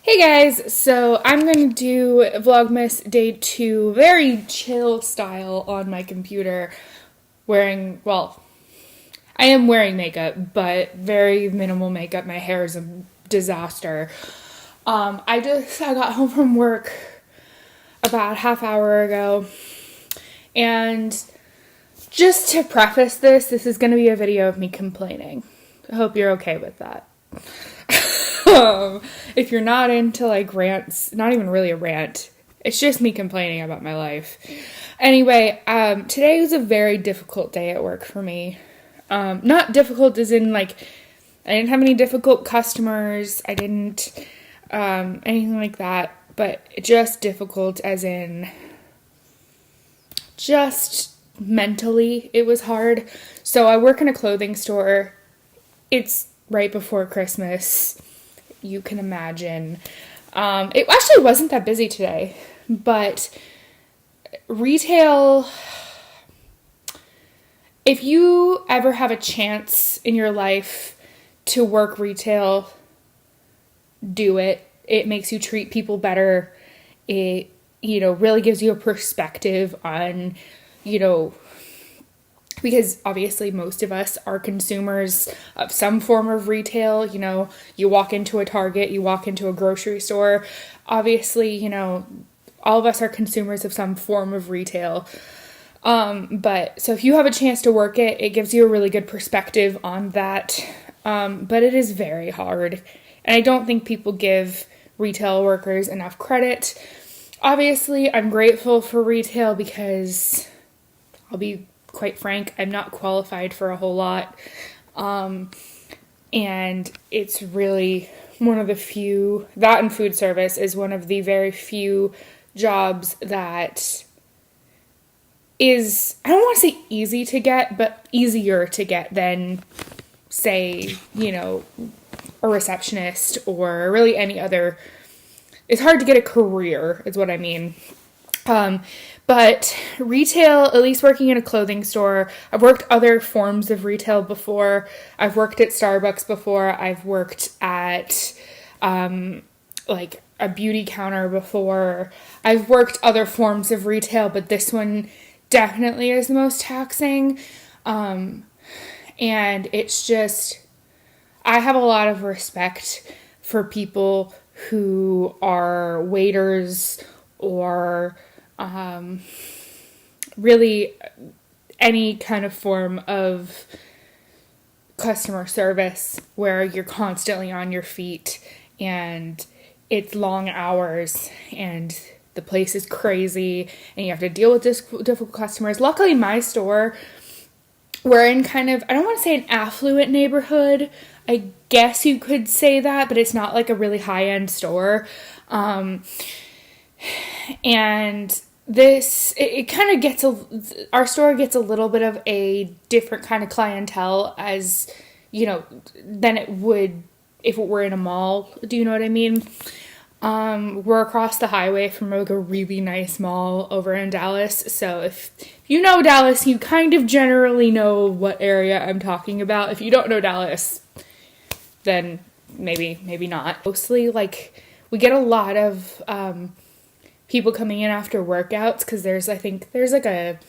Hey guys, so I'm going to do Vlogmas Day 2, very chill style on my computer, I am wearing makeup, but very minimal makeup. My hair is a disaster. I got home from work about a half hour ago, and just to preface this is going to be a video of me complaining. I hope you're okay with that. If you're not into like rants, not even really a rant, it's just me complaining about my life. Anyway, today was a very difficult day at work for me. Not difficult as in like, I didn't have any difficult customers, I didn't, anything like that, but just difficult as in, just mentally, it was hard. So I work in a clothing store. It's right before Christmas. You can imagine. It actually wasn't that busy today, but retail, if you ever have a chance in your life to work retail, do it. It makes you treat people better. It, really gives you a perspective on, because obviously most of us are consumers of some form of retail. You walk into a Target, you walk into a grocery store. Obviously, all of us are consumers of some form of retail. But so if you have a chance to work it, it gives you a really good perspective on that. But it is very hard. And I don't think people give retail workers enough credit. Obviously, I'm grateful for retail because I'll be quite frank, I'm not qualified for a whole lot. And it's really one of the few, that and food service is one of the very few jobs that is, I don't want to say easy to get, but easier to get than, say, a receptionist or really any other. It's hard to get a career, is what I mean. But retail, at least working in a clothing store, I've worked other forms of retail before. I've worked at Starbucks before. I've worked at, like a beauty counter before. I've worked other forms of retail, but this one definitely is the most taxing. And it's just, I have a lot of respect for people who are waiters or really any kind of form of customer service where you're constantly on your feet and it's long hours and the place is crazy and you have to deal with difficult customers. Luckily, my store, we're in kind of, I don't want to say an affluent neighborhood. I guess you could say that, but it's not like a really high-end store. And this, it kind of gets, our store gets a little bit of a different kind of clientele as, than it would if it were in a mall. Do you know what I mean? We're across the highway from like a really nice mall over in Dallas. So if you know Dallas, you kind of generally know what area I'm talking about. If you don't know Dallas, then maybe not. Mostly, like, we get a lot of people coming in after workouts because there's like a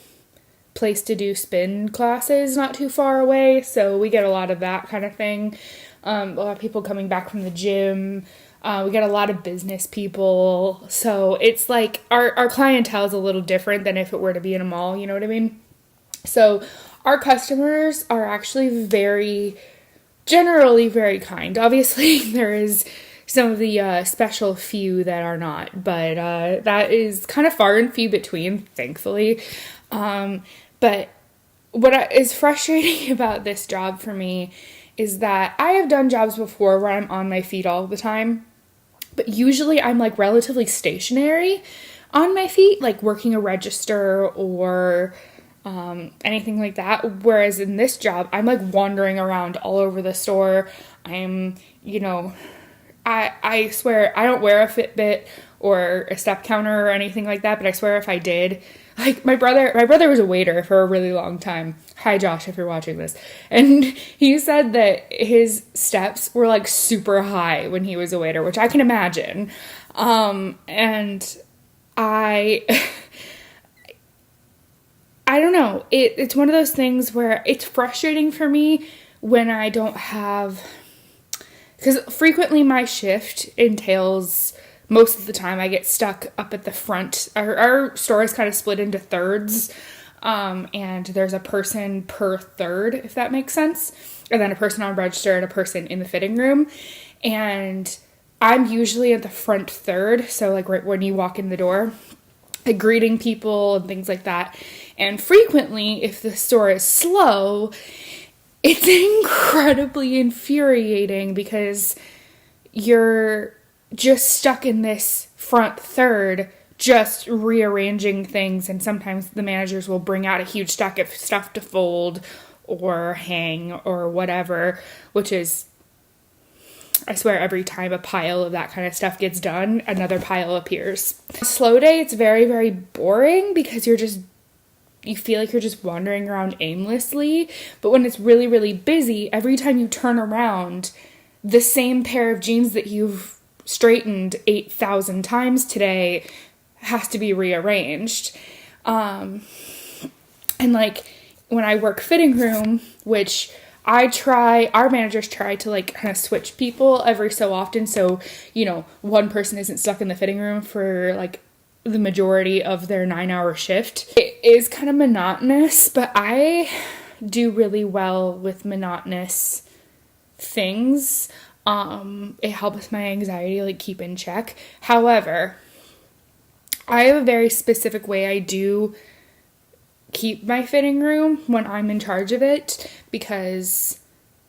place to do spin classes not too far away, so we get a lot of that kind of thing. A lot of people coming back from the gym. We get a lot of business people, so it's like our clientele is a little different than if it were to be in a mall, you know what I mean? So our customers are actually generally very kind. Obviously, there is some of the special few that are not, but that is kind of far and few between, thankfully. But what is frustrating about this job for me is that I have done jobs before where I'm on my feet all the time, but usually I'm like relatively stationary on my feet, like working a register or anything like that. Whereas in this job, I'm like wandering around all over the store. I'm, I swear I don't wear a Fitbit or a step counter or anything like that, but I swear if I did, like my brother was a waiter for a really long time. Hi Josh, if you're watching this. And he said that his steps were like super high when he was a waiter, which I can imagine. And I don't know. It's one of those things where it's frustrating for me when I don't have, because frequently my shift entails, most of the time I get stuck up at the front. Our store is kind of split into thirds, and there's a person per third, if that makes sense, and then a person on register and a person in the fitting room, and I'm usually at the front third, so like right when you walk in the door, like greeting people and things like that. And frequently, if the store is slow, it's incredibly infuriating because you're just stuck in this front third, just rearranging things. And sometimes the managers will bring out a huge stack of stuff to fold or hang or whatever, which is, I swear, every time a pile of that kind of stuff gets done, another pile appears. Slow day, it's very, very boring because you feel like you're just wandering around aimlessly. But when it's really, really busy, every time you turn around, the same pair of jeans that you've straightened 8,000 times today has to be rearranged. And like when I work fitting room, which our managers try to like kind of switch people every so often. So, one person isn't stuck in the fitting room for like the majority of their 9-hour shift. It is kind of monotonous, but I do really well with monotonous things. It helps my anxiety like keep in check. However, I have a very specific way I do keep my fitting room when I'm in charge of it, because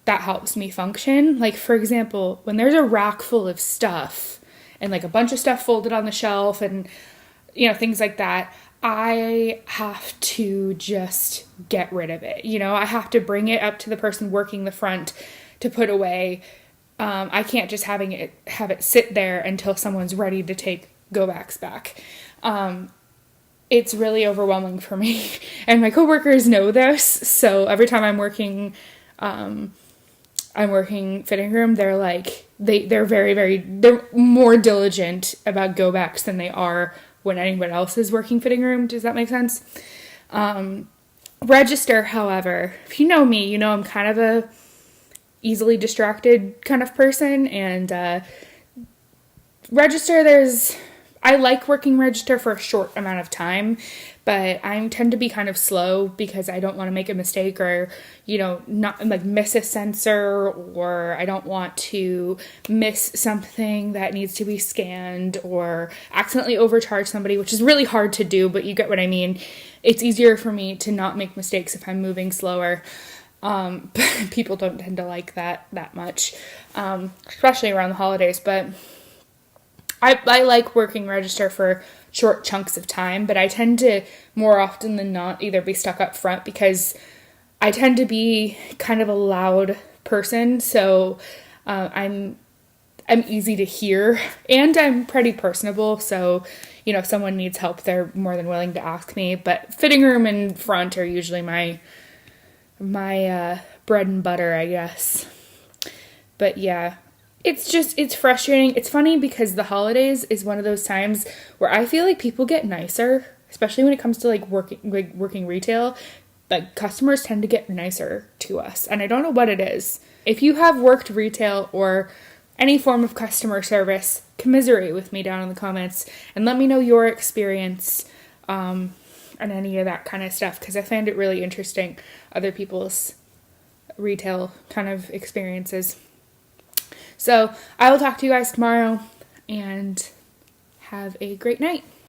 that helps me function. Like, for example, when there's a rack full of stuff and like a bunch of stuff folded on the shelf and things like that, I have to just get rid of it. I have to bring it up to the person working the front to put away. I can't just have it sit there until someone's ready to take go-backs back. It's really overwhelming for me, and my coworkers know this. So every time I'm working fitting room, they're like, they're very, very, they're more diligent about go-backs than they are when anyone else is working fitting room. Does that make sense? Register, however, if you know me, I'm kind of a easily distracted kind of person, and register, I like working register for a short amount of time, but I tend to be kind of slow because I don't want to make a mistake or, not like miss a sensor, or I don't want to miss something that needs to be scanned or accidentally overcharge somebody, which is really hard to do, but you get what I mean. It's easier for me to not make mistakes if I'm moving slower. People don't tend to like that much, especially around the holidays, but I like working register for short chunks of time, but I tend to more often than not either be stuck up front because I tend to be kind of a loud person, so I'm easy to hear, and I'm pretty personable, so if someone needs help, they're more than willing to ask me. But fitting room and front are usually my bread and butter, I guess. But yeah. It's frustrating. It's funny because the holidays is one of those times where I feel like people get nicer, especially when it comes to working retail. Like, customers tend to get nicer to us, and I don't know what it is. If you have worked retail or any form of customer service, commiserate with me down in the comments and let me know your experience on any of that kind of stuff, because I find it really interesting, other people's retail kind of experiences. So I will talk to you guys tomorrow, and have a great night.